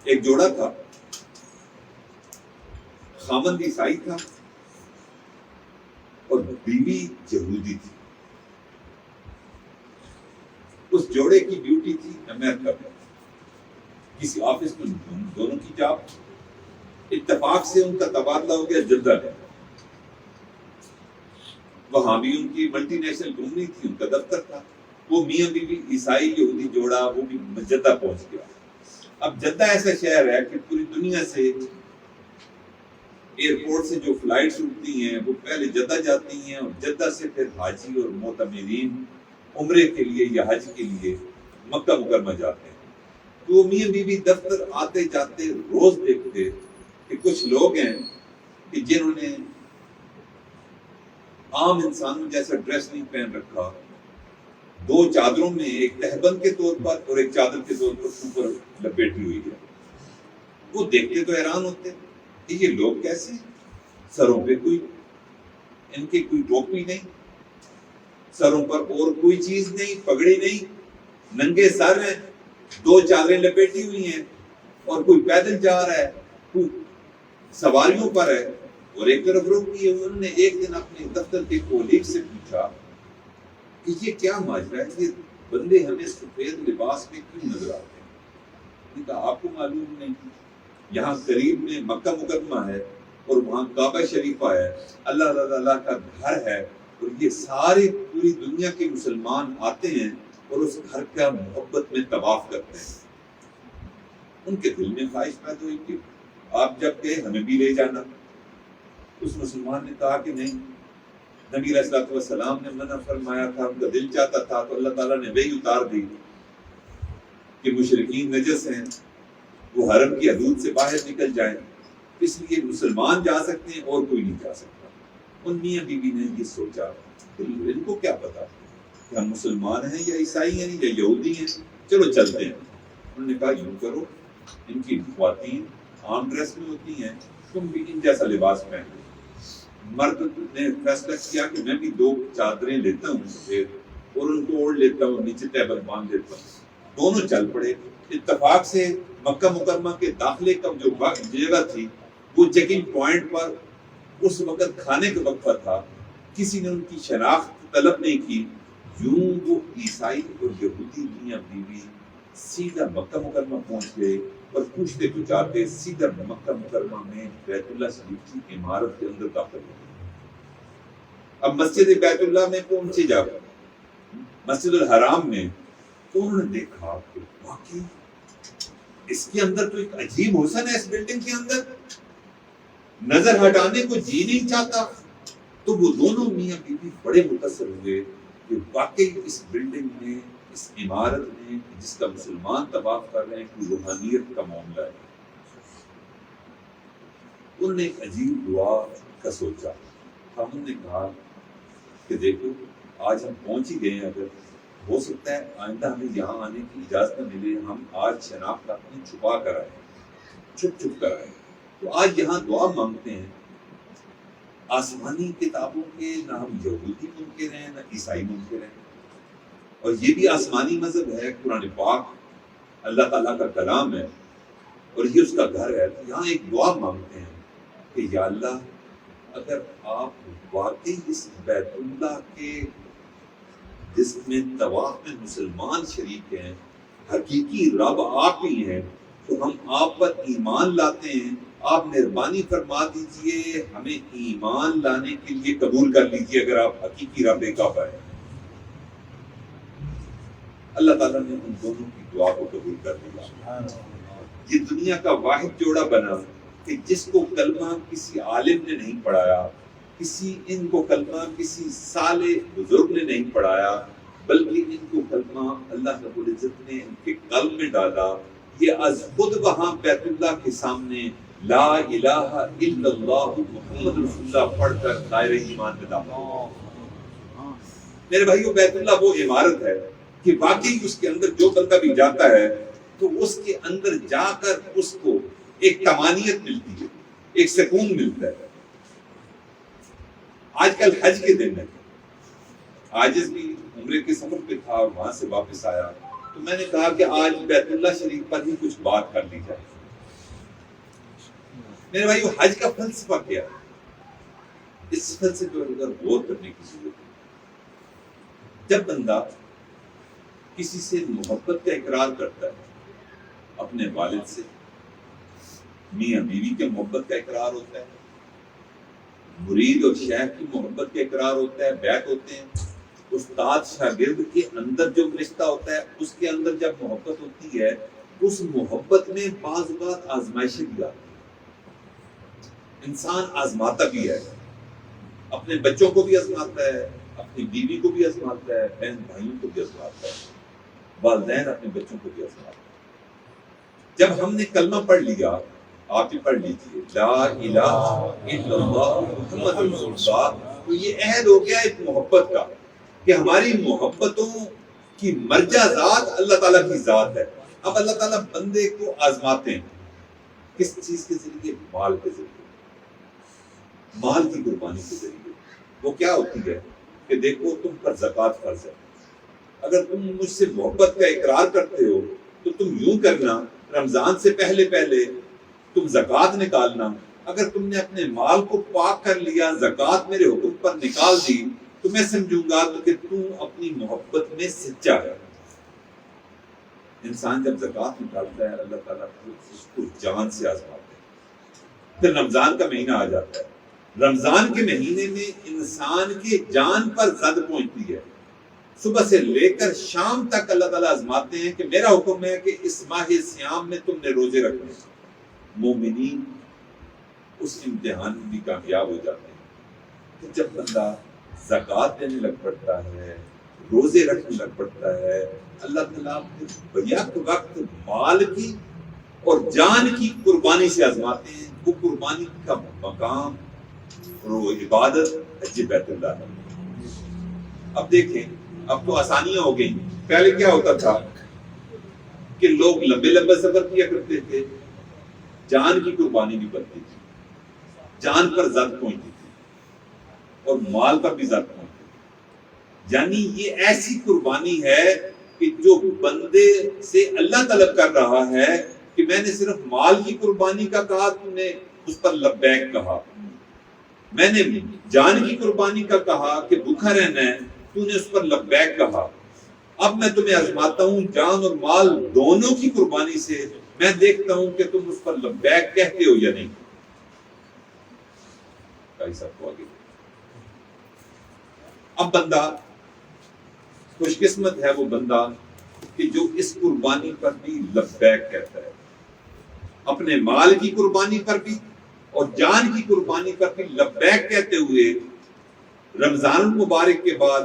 ایک جوڑا تھا، خامند عیسائی تھا اور بیوی یہودی تھی. اس جوڑے کی ڈیوٹی تھی امریکہ میں کسی آفس میں، دونوں کی جاب. اتفاق سے ان کا تبادلہ ہو گیا جدہ میں. وہاں بھی ان کی ملٹی نیشنل کمپنی تھی، ان کا دفتر تھا. وہ میاں بیوی عیسائی یہودی جوڑا وہ بھی جدہ پہنچ گیا. اب جدہ ایسا شہر ہے کہ پوری دنیا سے ایئرپورٹ سے جو فلائٹس اٹھتی ہیں وہ پہلے جدہ جاتی ہیں، اور جدہ سے پھر حاجی اور معتمرین عمرے کے لیے یا حج کے لیے مکہ مکرمہ جاتے ہیں. تو وہ میاں بیوی دفتر آتے جاتے روز دیکھتے کہ کچھ لوگ ہیں کہ جنہوں نے عام انسانوں جیسا ڈریس نہیں پہن رکھا، دو چادروں میں ایک تہبند کے طور پر اور ایک چادر کے طور پر اوپر لپیٹی ہوئی ہے. وہ دیکھتے تو حیران ہوتے کہ یہ لوگ کیسے ہیں؟ سروں پہ کوئی ان کی کوئی ٹوپی نہیں، سروں پر اور کوئی چیز نہیں، پگڑی نہیں، ننگے سر ہیں، دو چادریں لپیٹی ہوئی ہیں، اور کوئی پیدل جا رہا ہے، کوئی سواریوں پر ہے اور ایک طرف روکی ہے. انہوں نے ایک دن اپنے دفتر کے کولیگ سے پوچھا کہ یہ کیا ماجرا ہے، یہ بندے ہمیں سفید لباس میں کیوں نظر آتے ہیں؟ انہوں نے کہا آپ کو معلوم نہیں، یہاں قریب میں مکہ مکرمہ ہے اور وہاں کعبہ شریفہ ہے، اللہ تعالیٰ کا گھر ہے، اور یہ سارے پوری دنیا کے مسلمان آتے ہیں اور اس گھر کا محبت میں طواف کرتے ہیں. ان کے دل میں خواہش پیدا ہوئی کہ آپ جب گئے ہمیں بھی لے جانا. اس مسلمان نے کہا کہ نہیں، نبی علیہ الصلوۃ والسلام نے منع فرمایا تھا، ان کا دل چاہتا تھا، تو اللہ تعالیٰ نے وحی اتار دی کہ مشرکین نجس ہیں، وہ حرم کی حدود سے باہر نکل جائیں، اس لیے مسلمان جا سکتے ہیں اور کوئی نہیں جا سکتا. ان میاں بیوی نے یہ سوچا ان کو کیا پتا کہ ہم مسلمان ہیں یا عیسائی ہیں یا یہودی ہیں، چلو چلتے ہیں. انہوں نے کہا یوں کرو، ان کی خواتین عام ڈریس میں ہوتی ہیں، تم بھی ان جیسا لباس پہن لو. مرد نے فیصلہ کیا کہ میں بھی دو چادریں لیتا ہوں سفید اور ان کو اوڑھ لیتا ہوں، نیچے ٹیبل باندھ دیتا ہوں. دونوں چل پڑے. اتفاق سے مکہ مکرمہ کے داخلے کا جو جگہ تھی وہ چیکنگ پوائنٹ پر اس وقت کھانے کا وقفہ تھا. کسی نے ان کی شناخت طلب نہیں کی. یوں وہ عیسائی اور یہودی میاں بیوی سیدھا مکہ مکرمہ پہنچ گئے اور پوچھتے پچھاتے سیدھا مکہ مکرمہ میں بیت اللہ شریف کی عمارت کے اندر داخل ہوئے. اب مسجد بیت اللہ میں پہنچے جب مسجد الحرام میں تو انہوں نے دیکھا کہ واقعی اس کے اندر تو ایک عجیب حسن ہے، اس بلڈنگ کے اندر نظر ہٹانے کو جی نہیں چاہتا. تو وہ دونوں میاں بیوی بڑے متاثر ہوئے کہ واقعی اس بلڈنگ میں، اس عمارت میں جس کا مسلمان طواف کر رہے ہیں کوئی روحانیت کا معاملہ ہے. انہوں نے ایک عجیب دعا کا سوچا. ہم نے کہا کہ دیکھو آج ہم پہنچ ہی گئے ہیں، اگر ہو سکتا ہے آئندہ ہمیں یہاں آنے کی اجازت نہ ملے، ہم آج شناخت اپنی چھپا کر آئے، چھپ چھپ کر آئے، تو آج یہاں دعا مانگتے ہیں. آسمانی کتابوں کے نہ ہم یہودی منکر ہیں نہ عیسائی منکر ہیں، اور یہ بھی آسمانی مذہب ہے، قرآن پاک اللہ تعالیٰ کا کلام ہے اور یہ اس کا گھر ہے. تو یہاں ایک دعا مانگتے ہیں کہ یا اللہ اگر آپ واقعی اس بیت اللہ کے جس میں طواف میں مسلمان شریک ہیں حقیقی رب آپ ہی ہیں، تو ہم آپ پر ایمان لاتے ہیں. آپ مہربانی فرما دیجئے ہمیں ایمان لانے کے لیے قبول کر لیجئے اگر آپ حقیقی رب کعبہ ہیں. اللہ تعالیٰ نے ان دونوں کی دعا کو قبول کر لیا. یہ دنیا کا واحد جوڑا بنا کہ جس کو کلمہ کسی عالم نے نہیں پڑھایا، ان کو کلمہ کسی صالح بزرگ نے نہیں پڑھایا، بلکہ ان کو کلمہ اللہ رب العزت نے ان کے قلب میں ڈالا. یہ از خود وہاں بیت اللہ کے سامنے لا الہ الا اللہ محمد رسول اللہ پڑھ کر دائرہ ایمان میں داخل ہوئے. میرے بھائیو، بیت اللہ وہ عمارت ہے کہ واقعی اس کے اندر جو بندہ بھی جاتا ہے تو اس کے اندر جا کر اس کو ایک طمانینت ملتی ہے، ایک سکون ملتا ہے. آج کل حج کے دن ہے، آج بھی عمرے کے سفر پہ تھا اور وہاں سے واپس آیا تو میں نے کہا کہ آج بیت اللہ شریف پر ہی کچھ بات کر لی جائے. میرے بھائیو حج کا فلسفہ کیا ہے؟ اس فلسفے پر غور کرنے کی ضرورت ہے۔ جب بندہ کسی سے محبت کا اقرار کرتا ہے، اپنے والد سے میاں بیوی کے محبت کا اقرار ہوتا ہے، مرید اور شیخ کی محبت کا اقرار ہوتا ہے، بیعت ہوتے ہیں، استاد شاگرد کے اندر جو رشتہ ہوتا ہے اس کے اندر جب محبت ہوتی ہے، اس محبت میں بعض اوقات آزمائشیں بھی آتی ہیں، انسان آزماتا بھی ہے، اپنے بچوں کو بھی آزماتا ہے، اپنی بیوی کو بھی آزماتا ہے، بہن بھائیوں کو بھی آزماتا ہے، والدین اپنے بچوں کو بھی آزماتا ہے۔ جب ہم نے کلمہ پڑھ لیا، آپ ہی پڑھ لیجئے لا الہ الا اللہ محمد رسول اللہ، تو یہ عہد ہو گیا ایک محبت کا کہ ہماری محبتوں کی مرجع ذات اللہ تعالیٰ کی ذات ہے۔ اب اللہ تعالیٰ بندے کو آزماتے ہیں، کس چیز کے ذریعے؟ مال کے ذریعے، مال کی قربانی کے ذریعے۔ وہ کیا ہوتی ہے کہ دیکھو تم پر زکوٰۃ فرض ہے، اگر تم مجھ سے محبت کا اقرار کرتے ہو تو تم یوں کرنا، رمضان سے پہلے تم زکوٰۃ نکالنا، اگر تم نے اپنے مال کو پاک کر لیا، زکوٰۃ میرے حکم پر نکال دی، تو میں سمجھوں گا کہ تم اپنی محبت میں سچا ہے۔ انسان جب زکوٰۃ نکالتا ہے، اللہ تعالیٰ اس کو جان سے آزماتا ہے۔ پھر رمضان کا مہینہ آ جاتا ہے، رمضان کے مہینے میں انسان کی جان پر زد پہنچتی ہے، صبح سے لے کر شام تک اللہ تعالیٰ آزماتے ہیں کہ میرا حکم ہے کہ اس ماہ سیام میں تم نے روزے رکھنے۔ مومنین اس امتحان میں بھی کامیاب ہو جاتے ہیں۔ کہ جب بندہ زکوٰۃ دینے لگ پڑتا ہے، روزے رکھنے لگ پڑتا ہے، اللہ تعالیٰ بیک وقت مال کی اور جان کی قربانی سے آزماتے ہیں۔ وہ قربانی کا مقام اور وہ عبادت حج بیت اللہ ہے۔ اب دیکھیں، اب تو آسانیاں ہو گئیں۔ پہلے کیا ہوتا تھا کہ لوگ لمبے لمبے سفر کیا کرتے تھے، جان کی قربانی بھی بنتی تھی، جان پر زد پہنچتی تھی اور مال پر بھی زد پہنچتی تھی۔ یعنی یہ ایسی قربانی ہے کہ جو بندے سے اللہ طلب کر رہا ہے کہ میں نے صرف مال کی قربانی کا کہا، تم نے اس پر لبیک کہا، میں نے جان کی قربانی کا کہا کہ بھوکا رہنا ہے، تو نے اس پر لبیک کہا، اب میں تمہیں آزماتا ہوں جان اور مال دونوں کی قربانی سے، میں دیکھتا ہوں کہ تم اس پر لبیک کہتے ہو یا نہیں۔ اب بندہ خوش قسمت ہے وہ بندہ کہ جو اس قربانی پر بھی لبیک کہتا ہے، اپنے مال کی قربانی پر بھی اور جان کی قربانی پر بھی لبیک کہتے ہوئے رمضان المبارک کے بعد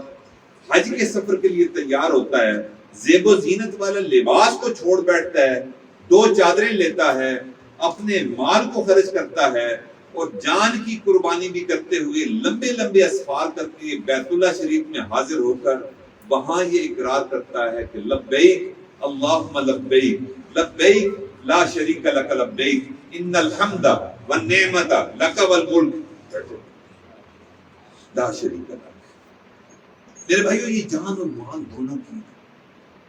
حج کے سفر کے لیے تیار ہوتا ہے، زیب و زینت والا لباس کو چھوڑ بیٹھتا ہے، 2 چادریں لیتا ہے، اپنے مال کو خرچ کرتا ہے اور جان کی قربانی بھی کرتے ہوئے لمبے لمبے اسفار کر کے بیت اللہ شریف میں حاضر ہو کر وہاں یہ اقرار کرتا ہے کہ لبیک اللہم لبیک لبیک لا شریک لک لبیک ان الحمد والنعمت لک والملک لا شریک لک۔ میرے بھائیو، یہ جان اور مال دونوں کی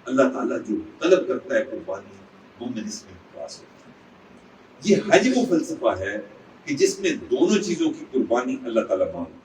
اللہ تعالیٰ جو طلب کرتا ہے قربانی، مومن اس میں پاس ہوتا ہے۔ یہ حج وہ فلسفہ ہے کہ جس میں دونوں چیزوں کی قربانی اللہ تعالیٰ مانگتا ہے۔